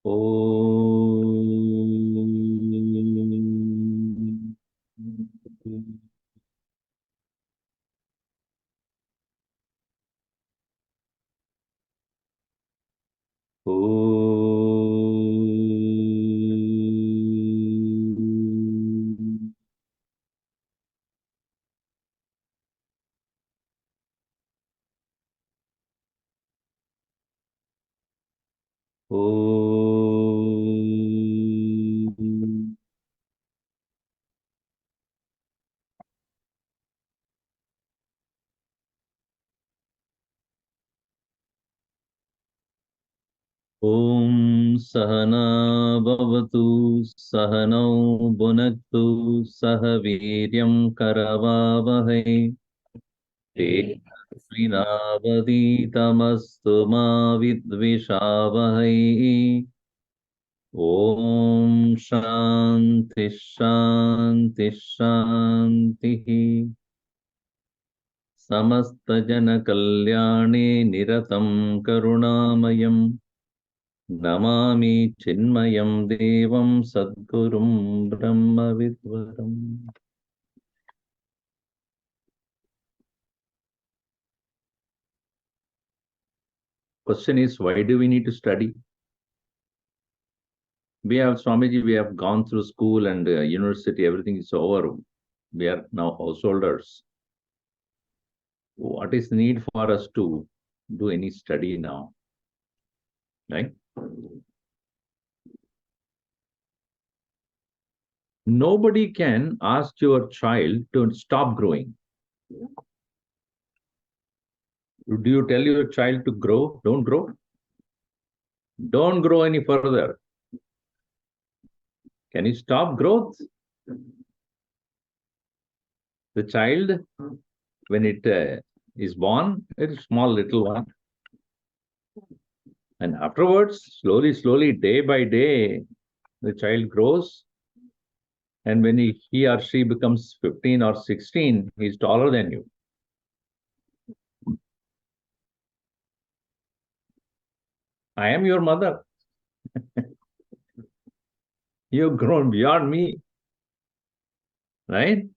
Om. Om. Om. Om Sahana Bhavatu Sahanau Bhunaktu Sahaviryam Karavavahai Vinavaditamastu ma vidvishavahai. Om Shanti Shanti Shanti. Samasta Jana Kalyane Niratam Karunamayam Namami Chinmayam Devam Sadgurum Brahma Vidvaram. Question is, why do we need to study? We have, Swamiji, we have gone through school and university, everything is over. We are now householders. What is the need for us to do any study now? Right? Nobody can ask your child to stop growing. Do you tell your child to grow? Don't grow. Don't grow any further. Can you stop growth? The child, when it is born, it's a small little one. And afterwards, slowly, day by day, the child grows. And when he or she becomes 15 or 16, he's taller than you. I am your mother. You've grown beyond me. Right?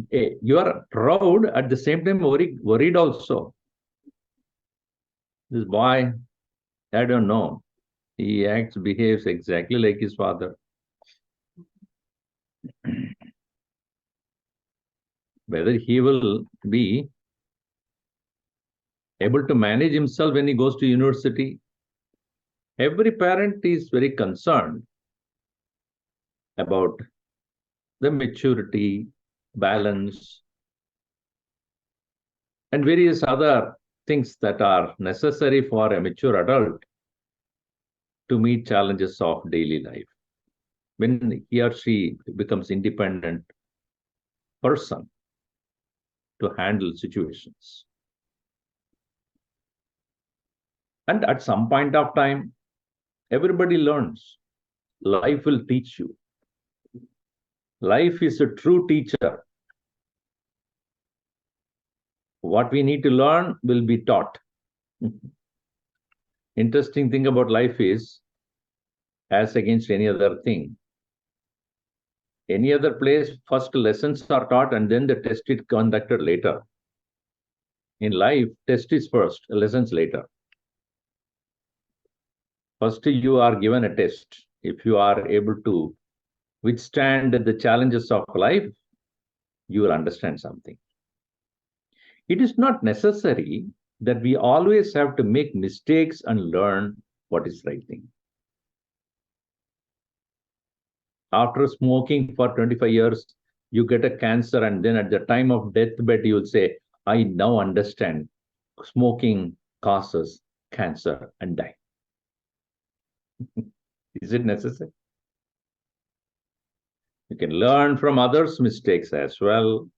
You are proud, at the same time worried also. This boy, I don't know. He behaves exactly like his father. Whether he will be able to manage himself when he goes to university. Every parent is very concerned about the maturity, balance, and various other things that are necessary for a mature adult to meet challenges of daily life. When he or she becomes independent person to handle situations. And at some point of time, everybody learns. Life will teach you. Life is a true teacher. What we need to learn will be taught. Interesting thing about life is, as against any other thing, any other place, first lessons are taught and then the test is conducted later. In life, test is first, lessons later. First, you are given a test. If you are able to withstand the challenges of life, you will understand something. It is not necessary that we always have to make mistakes and learn what is right thing. After smoking for 25 years, you get a cancer, and then at the time of deathbed, you will say, I now understand smoking causes cancer and die. Is it necessary? You can learn from others' mistakes as well.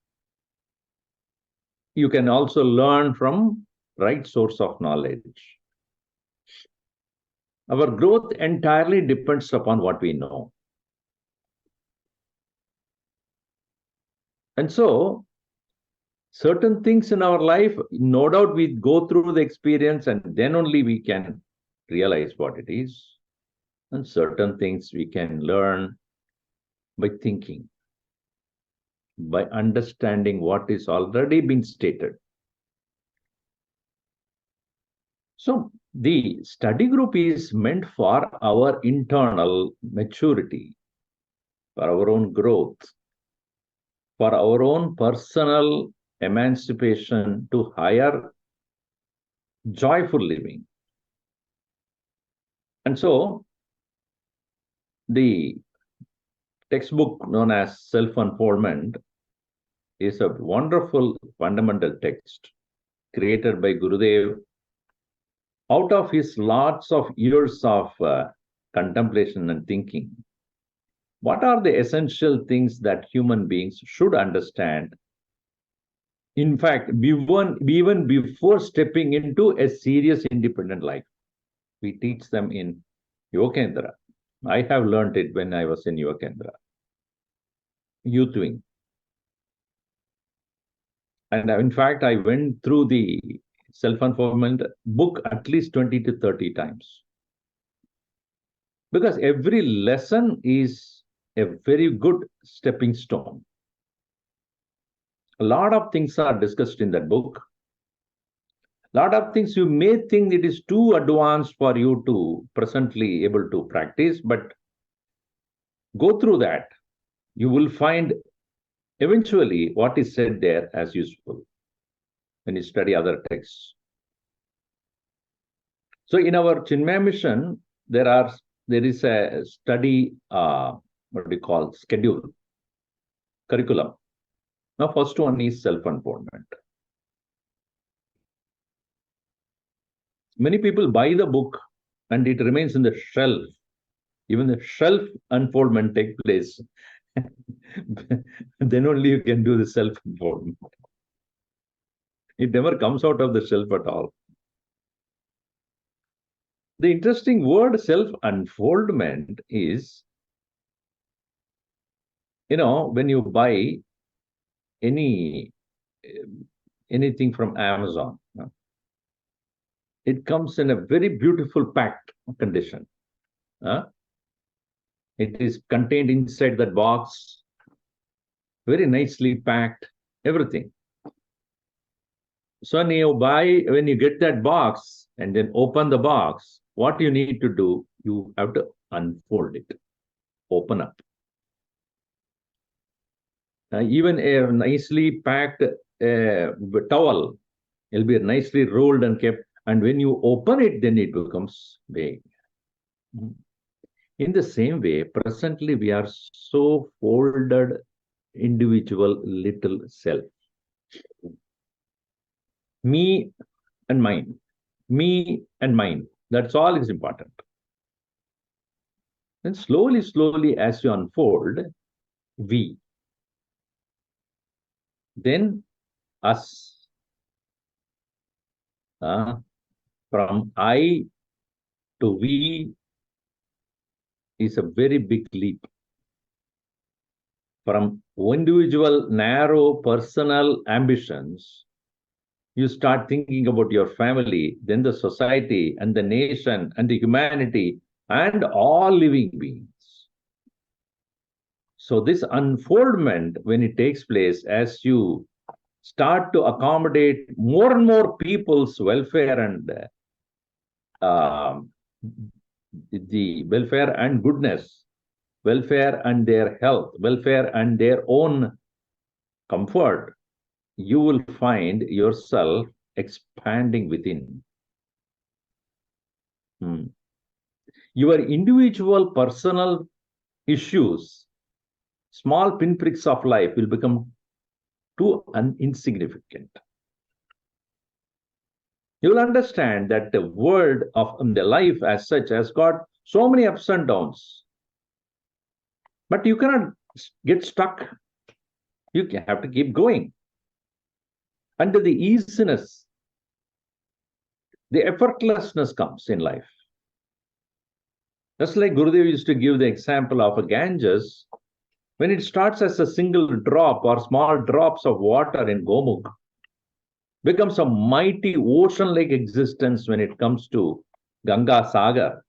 You can also learn from right source of knowledge. Our growth entirely depends upon what we know. And so, certain things in our life, no doubt we go through the experience and then only we can realize what it is. And certain things we can learn by thinking, by understanding what is already been stated. So the study group is meant for our internal maturity, for our own growth, for our own personal emancipation to higher joyful living. And so the textbook known as Self-Unfoldment is a wonderful fundamental text created by Gurudev out of his lots of years of contemplation and thinking. What are the essential things that human beings should understand? In fact, even before stepping into a serious independent life, we teach them in Yoga. I have learned it when I was in Yoga, youth wing. And in fact, I went through the Self-Unfoldment book at least 20 to 30 times. Because every lesson is a very good stepping stone. A lot of things are discussed in that book. A lot of things you may think it is too advanced for you to presently able to practice, but go through that. You will find eventually what is said there as useful when you study other texts. So in our Chinmaya mission, there is a study, what do you call, schedule, curriculum. Now, first one is self-unfoldment. Many people buy the book and it remains in the shelf. Even the shelf unfoldment takes place. Then only you can do the self-unfoldment. It never comes out of the shelf at all. The interesting word self-unfoldment is, when you buy anything from Amazon, it comes in a very beautiful packed condition. It is contained inside that box, very nicely packed, everything. So when you get that box and then open the box, what you need to do, you have to unfold it, open up. Even a nicely packed towel will be nicely rolled and kept. And when you open it, then it becomes big. In the same way, presently we are so folded individual little self. Me and mine. Me and mine. That's all is important. And slowly, as you unfold, we. Then us. From I to we is a very big leap. From individual, narrow, personal ambitions, you start thinking about your family, then the society and the nation and the humanity and all living beings. So this unfoldment, when it takes place, as you start to accommodate more and more people's welfare and the welfare and goodness, welfare and their health, welfare and their own comfort, you will find yourself expanding within. Your individual personal issues, small pinpricks of life will become too insignificant. You will understand that the world of the life as such has got so many ups and downs. But you cannot get stuck. You have to keep going. Under the easiness, the effortlessness comes in life. Just like Gurudev used to give the example of a Ganges, when it starts as a single drop or small drops of water in Gomukh, becomes a mighty ocean-like existence when it comes to Ganga Sagar.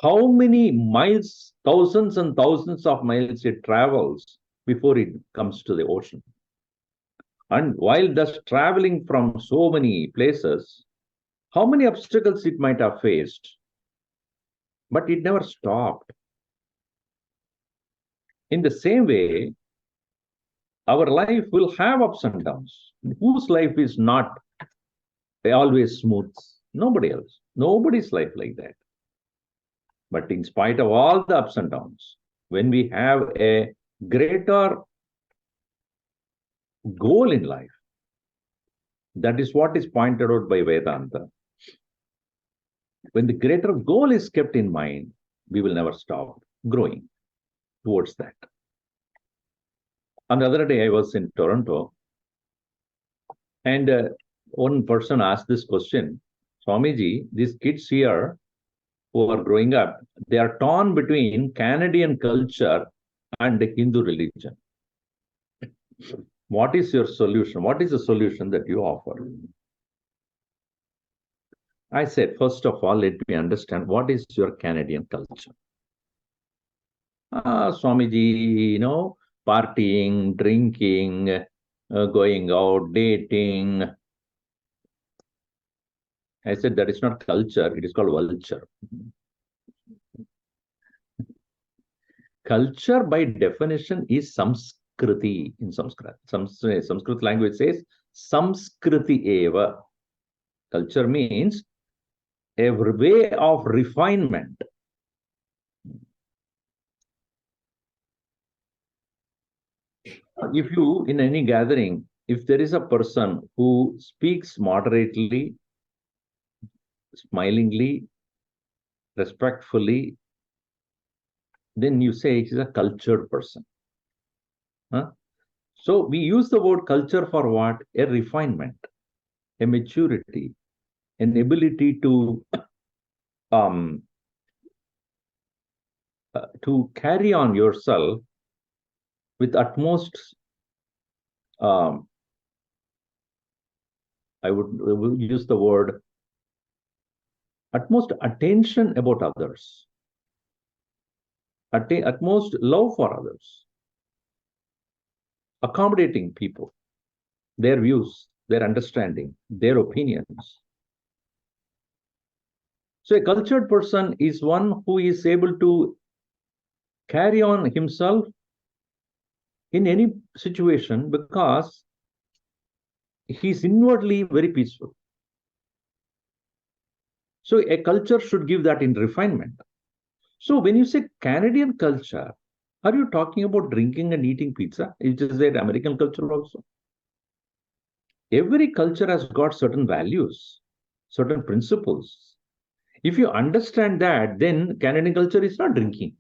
how many miles, thousands and thousands of miles it travels before it comes to the ocean. And while thus traveling from so many places, how many obstacles it might have faced, but it never stopped. In the same way, our life will have ups and downs. Whose life is not always smooth? Nobody else. Nobody's life like that. But in spite of all the ups and downs, when we have a greater goal in life, that is what is pointed out by Vedanta. When the greater goal is kept in mind, we will never stop growing towards that. On the other day, I was in Toronto, and one person asked this question, Swamiji, these kids here who are growing up, they are torn between Canadian culture and the Hindu religion. What is your solution? What is the solution that you offer? I said, first of all, let me understand what is your Canadian culture. Swamiji, partying, drinking, going out, dating. I said, that is not culture, it is called vulture. Culture, by definition, is samskriti in Sanskrit. Sanskrit language says samskriti eva. Culture means a way of refinement. If you, in any gathering, if there is a person who speaks moderately, smilingly, respectfully, then you say he's a cultured person. Huh? So we use the word culture for what? A refinement, a maturity, an ability to carry on yourself with utmost, I would use the word, utmost attention about others, utmost love for others, accommodating people, their views, their understanding, their opinions. So a cultured person is one who is able to carry on himself in any situation because he's inwardly very peaceful. So a culture should give that in refinement. So when you say Canadian culture, are you talking about drinking and eating pizza? Is that American culture also? Every culture has got certain values, certain principles. If you understand that, then Canadian culture is not drinking.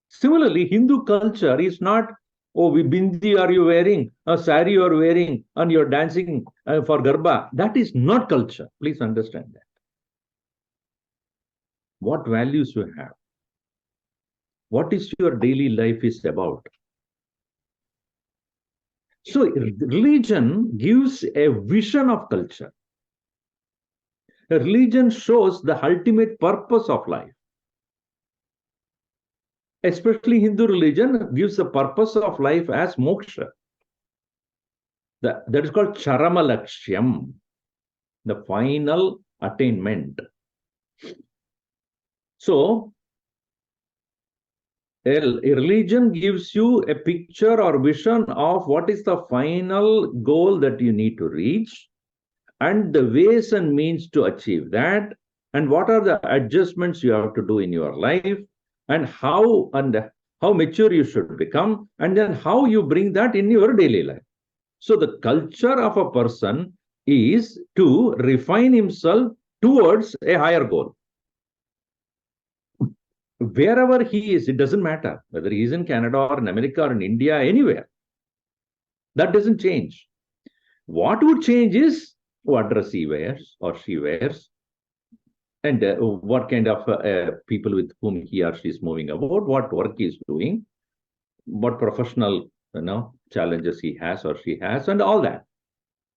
Similarly, Hindu culture is not, oh, bindi are you wearing, a sari you are wearing, and you're dancing for Garba. That is not culture. Please understand that. What values you have? What is your daily life is about? So religion gives a vision of culture. A religion shows the ultimate purpose of life. Especially Hindu religion gives the purpose of life as moksha. That is called Charama the final attainment. So, a religion gives you a picture or vision of what is the final goal that you need to reach, and the ways and means to achieve that, and what are the adjustments you have to do in your life, and how mature you should become, and then how you bring that in your daily life. So the culture of a person is to refine himself towards a higher goal. Wherever he is, it doesn't matter whether he is in Canada or in America or in India, anywhere. That doesn't change. What would change is what dress he wears or she wears, and what kind of people with whom he or she is moving about, what work he is doing, what professional challenges he has or she has, and all that.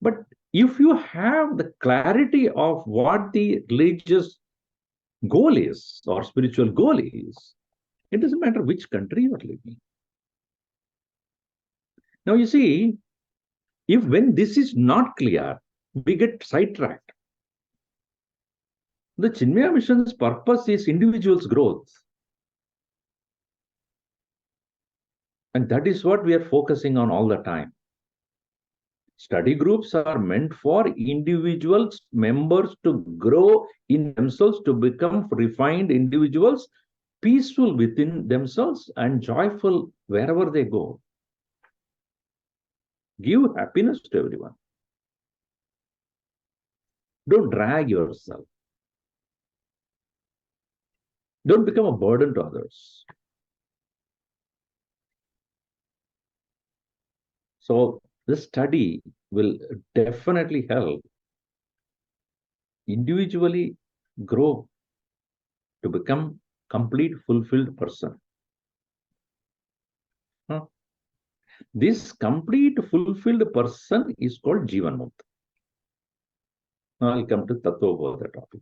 But if you have the clarity of what the religious goal is, or spiritual goal is, it doesn't matter which country you are living. Now, you see, if when this is not clear, we get sidetracked. The Chinmaya mission's purpose is individual's growth. And that is what we are focusing on all the time. Study groups are meant for individuals, members to grow in themselves, to become refined individuals, peaceful within themselves and joyful wherever they go. Give happiness to everyone. Don't drag yourself. Don't become a burden to others. So this study will definitely help individually grow to become complete, fulfilled person. This complete, fulfilled person is called Jivan Mukta. Now I'll come to Tattva Bodha topic.